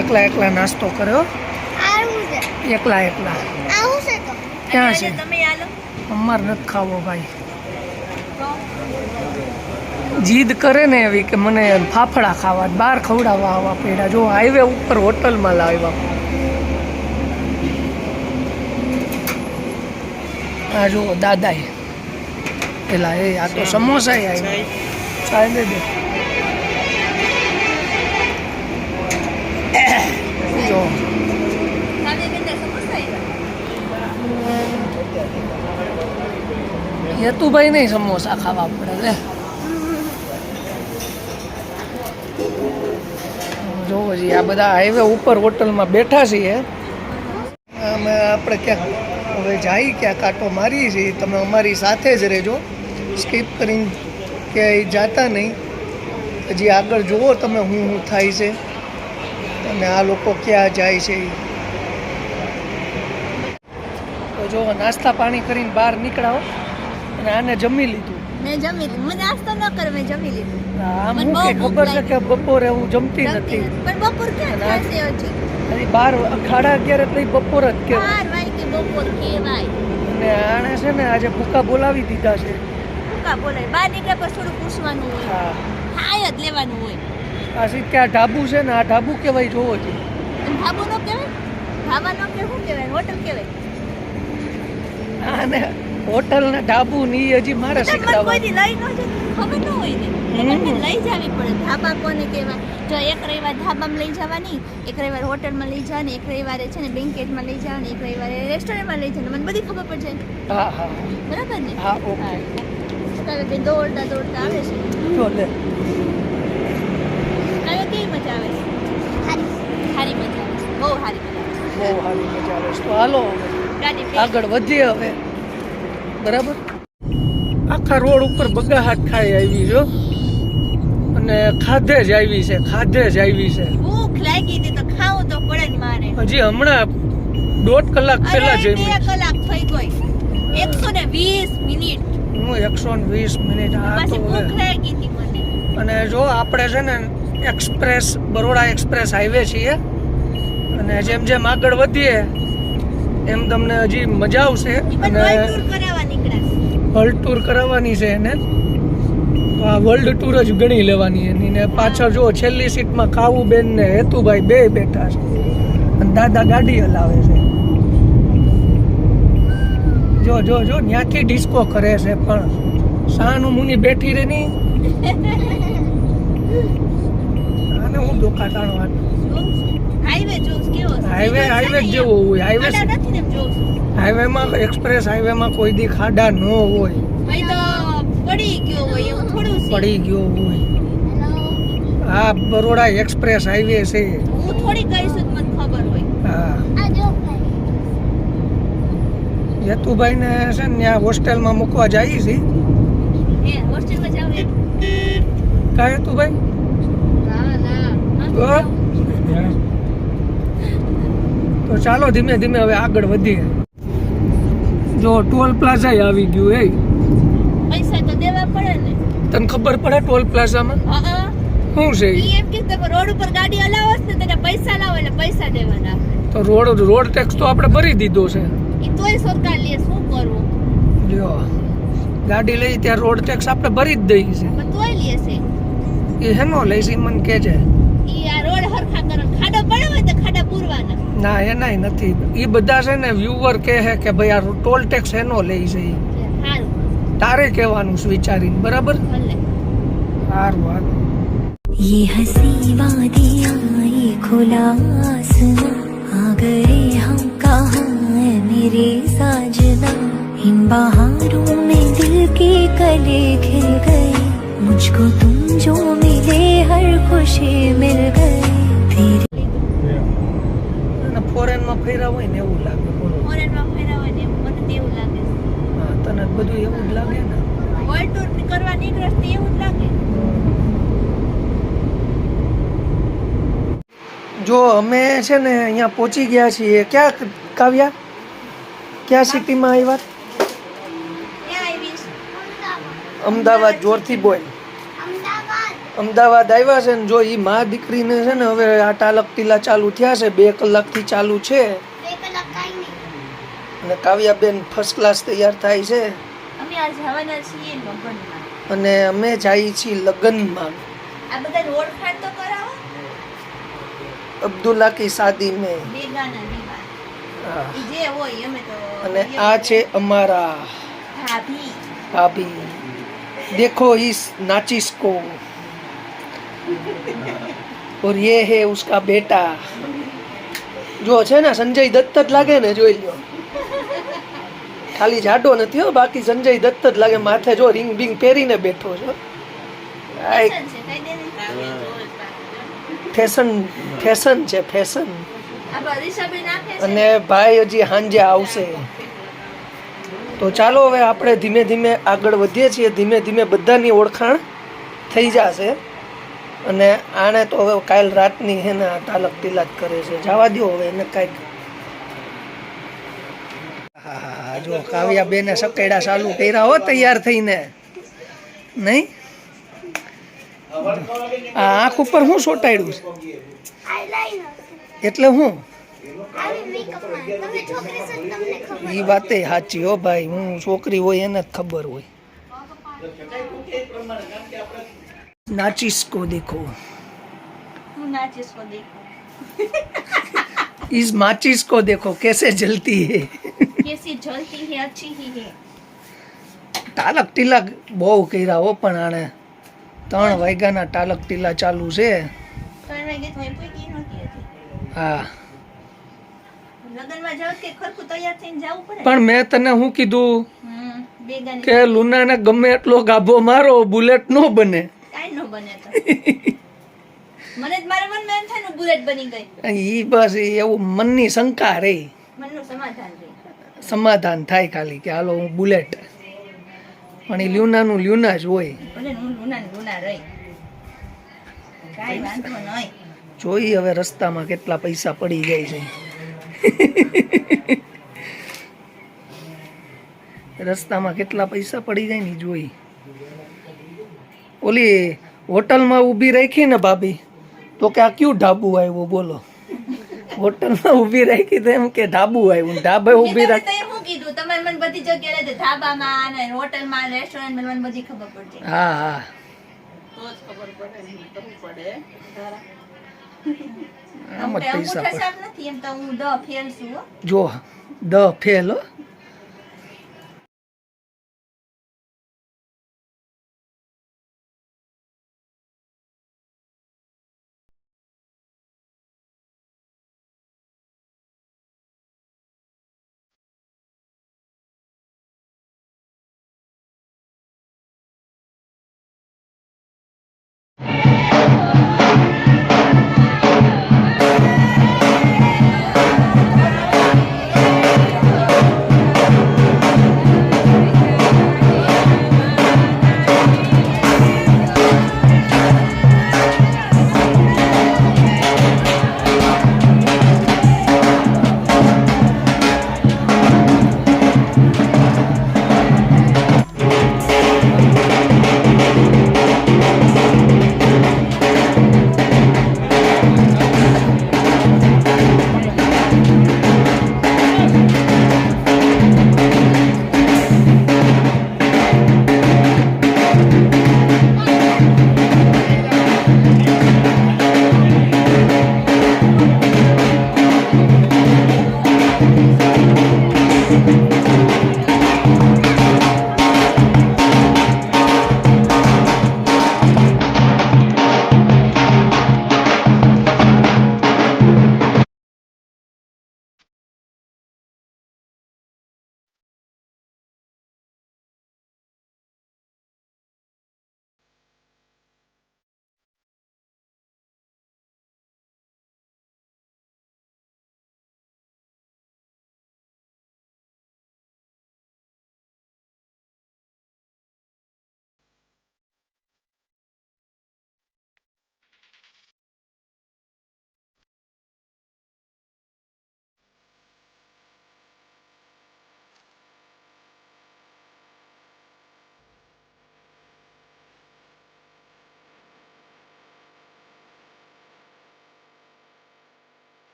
એકલા એકલા નાસ્તો કર્યો, એકલા એકલા. ક્યાં છે? અમારે નથી ખાવો ભાઈ. જીદ કરે ને એવી કે મને ફાફડા ખાવા, બહાર ખવડાવવા આવવા પડ્યા. જો હાઈવે ઉપર હોટલમાં લાવ્યા. આ જુઓ દાદાએ પેલા એ આ તો સમોસા આવ્યા. ચાય દે દે. જો યતુભાઈ નહીં સમોસા ખાવા પડે લે. જોવો જી આ બધા હાઈવે ઉપર હોટલમાં બેઠા છીએ. અમે આપણે ક્યાંક હવે જાય ક્યાંક કાંટો મારીએ છીએ. તમે અમારી સાથે જ રહેજો, સ્કીપ કરીને ક્યાંય જાતા નહીં. હજી આગળ જુઓ તમે હું થાય છે અને આ લોકો ક્યાં જાય છે. તો જો નાસ્તા પાણી કરીને બહાર નીકળાવો અને આને જમી લીધું. મેં જમી લીધું. મને નાસ્તો ન કરે, મેં જમી લીધું. આમ હું કે ખબર છે કે બપોરે હું જમતી નથી. પણ બપોર ક્યાં થશે હજી? હજી 11:30 થઈ બપોર જ કહેવાય. 12 વાગે બપોર કહેવાય. અને આણે છે ને આજે ભૂકા બોલાવી દીધા છે. ભૂકા બોલાય બહાર નીકળ્યા પછી થોડું પૂછવાનું હોય. હા, હાય જ લેવાનું હોય. આ સીધે આ ઢાબુ છે ને, આ ઢાબુ કહેવાય. જોવો છે ઢાબુ નો કહેવાય, ઢાબા નો કહેવાય, શું કહેવાય? હોટલ કહેવાય. આને હોટલ ને ઢાબુ ની હજી મારે શીખડાવવા. કોઈ લઈ ન જાય ખબર ન હોય ને, એટલે લઈ જવી પડે. ઢાબા કોને કહેવાય? જો એક રવિવાર ઢાબામાં લઈ જવાની, એક રવિવાર હોટલમાં લઈ જવાની, એક રવિવારે છે ને બેન્કેટમાં લઈ જવાની, એક રવિવારે રેસ્ટોરન્ટમાં લઈ જવાની. મને બધી ખબર પડશે. હા હા બરાબર ને? હા ઓકે. તારે બે દોડતા દોડતા આવે છે. જો લે તારે કેવી મજા આવે છે? સારી મજા આવે છે, બહુ સારી મજા આવે છે. બહુ સારી મજા આવે છે. તો હાલો ગાડી આગળ વધીએ હવે. બરાબર. આખા રોડ ઉપર બગાહાટ ખાઈ આવી છો અને ખાધે જ આવી છે, ખાધે જ આવી છે. ભૂખ લાગી હતી તો ખાવું તો પડે જ મારે. હજી હમણાં 1.5 કલાક પહેલા અરે જમી. 2 કલાક થઈ ગઈ. 120 મિનિટ. હું 120 મિનિટ. આ તો પછી ભૂખ લાગી હતી મને. અને જો આપણે છે ને એક્સપ્રેસ બરોડા એક્સપ્રેસ હાઈવે છીએ અને જેમ જેમ આગળ વધીએ એમ તમને હજી મજા આવશે. અને વર્લ્ડ ટૂર કરાવવા નીકળ્યા. વર્લ્ડ ટૂર કરાવવાની છે એને. તો આ વર્લ્ડ ટૂર જ ગણી લેવાની એની. ને પાછળ જો છેલ્લી સીટમાં કાવું બેન ને હેતુભાઈ બે બેઠા છે અને દાદા ગાડી હલાવે છે. જો જો જો ત્યાંથી ડિસ્કો કરે છે પણ સાનું મુની બેઠી રે ની. આને હું દોકાટાણો હાઈવે જોસ કેવો છે? હાઈવે હાઈવે જેવો હોય. હાઈવે ખાડા નથી ને જોસ. હાઈવેમાં એક્સપ્રેસ હાઈવેમાં કોઈ દી ખાડા ન હોય. ભાઈ તો પડી ગયો હોય એવું થોડું છે. પડી ગયો હોય. આ બરોડા એક્સપ્રેસ હાઈવે છે. હું થોડી કહીશું તો મને ખબર હોય. હા, યતુભાઈ ને છે ને ત્યાં હોસ્ટેલમાં મૂકવા જઈએ છીએ. હે હોસ્ટેલમાં જાવ હે? કા યતુભાઈ? તો તો ચાલો ધીમે ધીમે હવે આગળ વધીએ. જો ટોલ પ્લાઝા આવી ગયું. એ પૈસા તો દેવા પડે ને. તને ખબર પડે ટોલ પ્લાઝામાં હા શું છે? ઈ એમ કે તમે રોડ ઉપર ગાડી હલાવો ને તેને પૈસા લાવો એટલે પૈસા દેવાના. તો રોડ ટેક્સ તો આપણે ભરી દીધો છે. ઈ તોય સરકાર લે, શું કરવું? જો ગાડી લઈ ત્યાં રોડ ટેક્સ આપણે ભરી જ દઈએ છે. પણ તોય લે છે. એ હેનો લઈશી મને કે છે. ઈ આ રોડ હરખા કરે, ખાડો પડ્યો હોય તો ખાડા પૂરવાના. ના એનાય નથી. એ બધા છે ને વ્યુઅર કહે કે ભાઈ આ ટોલ ટેક્સ એનો લે છે. હારું તારે કહેવાનું છે વિચારીને. બરાબર? ભલે. સારું હારું. ये हंसी वादियाँ ये खुला आसमां आ गए हम कहाँ है मेरे साजना इन बहारों में दिल के कले खिल गए मुझको तुम जो मिले हर खुशी मिल गई तेरे ફોરેનમાં ફર્યા હોય ને એવું લાગે. ફોરેનમાં ફેરા હોય ને મને તેવું લાગે છે. હા, તને બધું એવું જ લાગે ને. વર્લ્ડ ટૂર કરવા નીકળ્યો તો એવું જ લાગે. જો અમે છે ને અહીંયા પહોંચી ગયા છીએ. ક્યાં કાવ્યા? ક્યાં સિટીમાં આવ્યા? ક્યાં આવીશ? અમદાવાદ. જોરથી બોલ. અમદાવાદ આવ્યા છે ને જો એ મા દીકરીને છે ને હવે આ ટાલક ટીલા ચાલુ થયા છે 2 કલાકથી ચાલુ છે 2 કલાક કાંઈ નહીં. અને કાવ્યાબેન ફર્સ્ટ ક્લાસ તૈયાર થાય છે અમે આજ જવાના છીએ લગ્નમાં. અને અમે જઈએ છીએ લગ્નમાં આ બધા ઓળખાણ તો કરાવો. અબ્દુલ્લા કી શાદી મેં બેગાના દીવા. હા. ઈ જે હોય અમે તો. અને આ છે અમારા ભાભી. ભાભી देखो इस नाचिस को और ये है उसका बेटा जो છે ને સંજય દત્ત જ લાગે ને જોઈ લ્યો ખાલી જાડો નથી હો બાકી સંજય દત્ત જ લાગે માથે જો રિંગ બિંગ પહેરીને બેઠો છો ફેશન છે કઈ દે નહીં. ફેશન છે ફેશન આ પરીક્ષાબેન આપે છે. અને ભાઈ હજી સાંજે આવશે તો ચાલો હવે આપણે ધીમે ધીમે આગળ વધીએ છીએ ધીમે ધીમે બધાની ઓળખાણ થઈ જશે અને આને તો હવે કાલ રાતની હે ને ટાલક ટીલા જ કરે છે જવા દો હવે એને કાંઈક હા જો કાવ્યા બેને સકેડા ચાલુ કર્યા હો તૈયાર થઈને નહીં આ આંખ ઉપર શું ચોંટાડ્યું છે એટલે હું એ વાતે સાચી હો ભાઈ હું છોકરી હોય એને જ ખબર હોય नाचिस को देखो હું નાચીશ કો દેખો. इस माचिस को देखो कैसे जलती है કેસી જલતી હે અચ્છી હી હે. ટાલક ટીલા બહુ કર્યા હો પણ આને 3 વાગ્યાના ટાલક ટીલા ચાલુ છે 3 વાગે તો એ કોઈ કી નહોતી હતી. હા લગનમાં જાવ કે ખરખું તૈયાર થઈને જવું પડે. પણ મેં તને શું કીધું બેગાની કે લુનાને ગમે એટલો ગાભો મારો બુલેટ નો બને કાંઈ ન બને તો. મને જ મારા મનમાં એમ થાય ને બુલેટ બની ગઈ. ઈ બસ એવું મનની શંકા રે મનનું સમાધાન રહે. સમાધાન થાય ખાલી કે હાલો હું બુલેટ પણ એ લ્યુનાનું લ્યુના જ હોય ભલે હું લુના રહી કાંઈ વાંધો નહીં. જોઈ હવે રસ્તામાં કેટલા પૈસા પડી જાય છે રસ્તામાં કેટલા પૈસા પડી જાય ને જોઈ ઓલી હોટલમાં ઊભી રાખી ને ભાભી તો કે આ ક્યું ઢાબુ આવ્યું બોલો હોટલમાં ઊભી રાખી તો એમ કે ઢાબુ આવ્યું ઢાબે ઊભી મેં રાખી તમને શું કીધું તમારે મને બધી જગ્યાએ તે ધાબામાં અને હોટલમાં રેસ્ટોરન્ટમાં મને બધી ખબર પડશે. હા હા આમ જ પૈસા અંગૂઠા પડે સાફ નથી એમ તો હું 10 ફેલ છું હો. જો દ ફેલ હો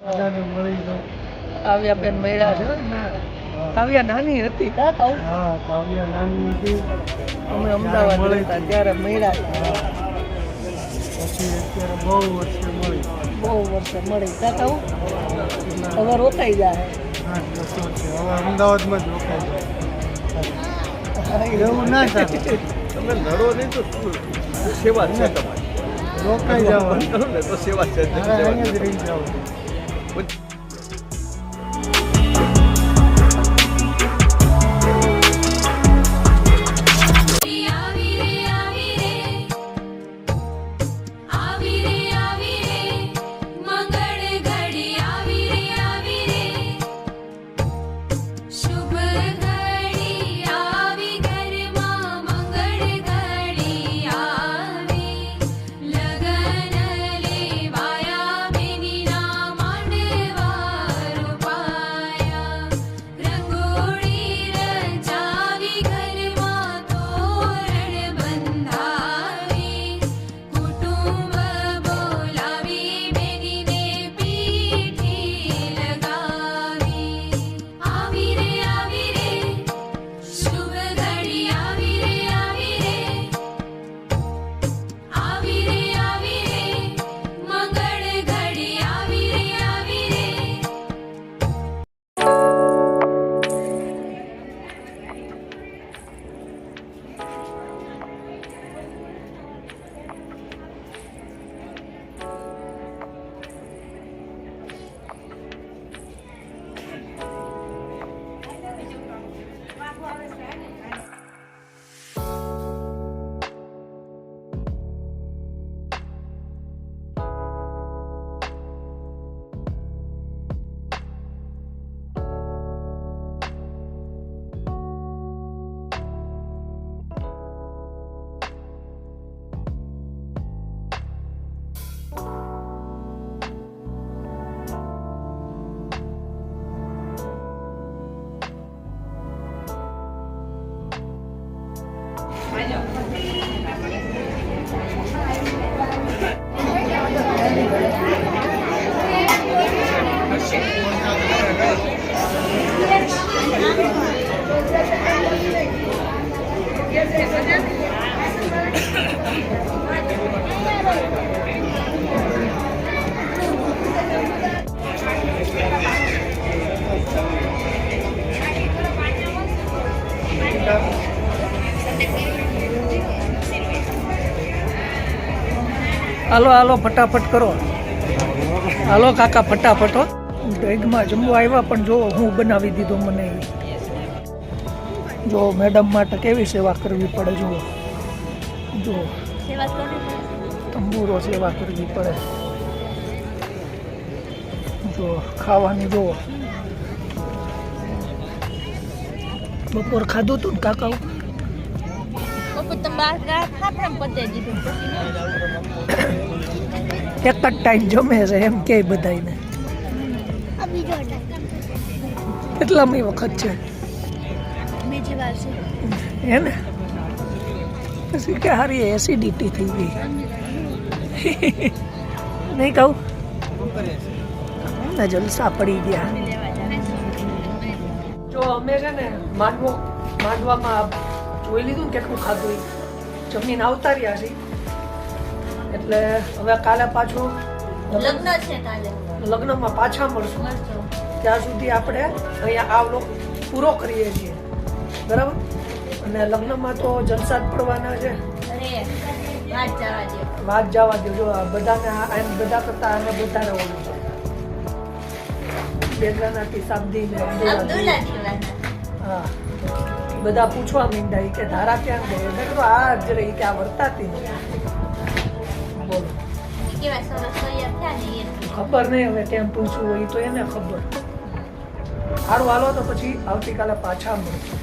બધાને મળી ગયો. કાવ્યા બેન મળ્યા છે કાવ્યા નાની હતી કાકા હા કાવ્યા નાની હતી અમે અમદાવાદ મળી હતા ત્યારે મળ્યા પછી અત્યારે બહુ વર્ષે મળી બહુ વર્ષે મળી કાકા હવે રોકાઈ જાય 8 વર્ષો છે હવે અમદાવાદમાં જ રોકાય છે એવું ના ચાલે તમે લડો નહીં તો શું સેવા છે તમારી રોકાઈ જવાનું કરો ને તો સેવા છે મારે અહીંયા જ રહી જવાનું હાલો હાલો ફટાફટ કરો હાલો કાકા ફટાફટ હો બેગમાં જમવા આવ્યા પણ જો હું બનાવી દીધો મને જો મેડમ માટે કેવી સેવા કરવી પડે જો જો સેવા કરવી પડે. તંબુરો સેવા કરવી પડે જો ખાવાની જો બપોર ખાધું તું ને કાકા બપોર તમે બહાર ગયા ફાફડા પતાવી દીધું પછી એક જ ટાઈમ જમે છે એમ કે બધાને આ બીજો ટાઈમ કેટલામી વખત છે બીજી વાર છે હે ને પછી કે હારી એસિડિટી થઈ ગઈ નહીં કહું ને જલસા પડી ગયા જો અમે છે ને માંડવામાં જોઈ લીધું ને કેટલું ખાધું જમીન આવતા રહ્યા છે એટલે હવે કાલે પાછું લગ્ન છે કાલે લગ્નમાં પાછા મળશું ત્યાં સુધી આપણે અહીંયા આ વ્લોગ પૂરો કરીએ છીએ બરાબર અને લગ્નમાં તો જલસા જ પડવાના છે અરે વાત જવા દે વાત જવા દો જો આ બધાને એમ બધા કરતા આને વધારે ઓલું છે બેગરાનાથી સાબદી ને અબ્દુલ્લા અબ્દુલ્લા દીવાના હા બધા પૂછવા માંડ્યા કે ધારા ક્યાં ગઈ મેં કીધું આ જ રહી કે આ વર્તાતી નથી બોલો કેવા સરસ તૈયાર થયા ને એ ખબર નહીં હવે કેમ પૂછવું હોય તો એને ખબર સારું હાલો તો પછી આવતીકાલે પાછા મળશું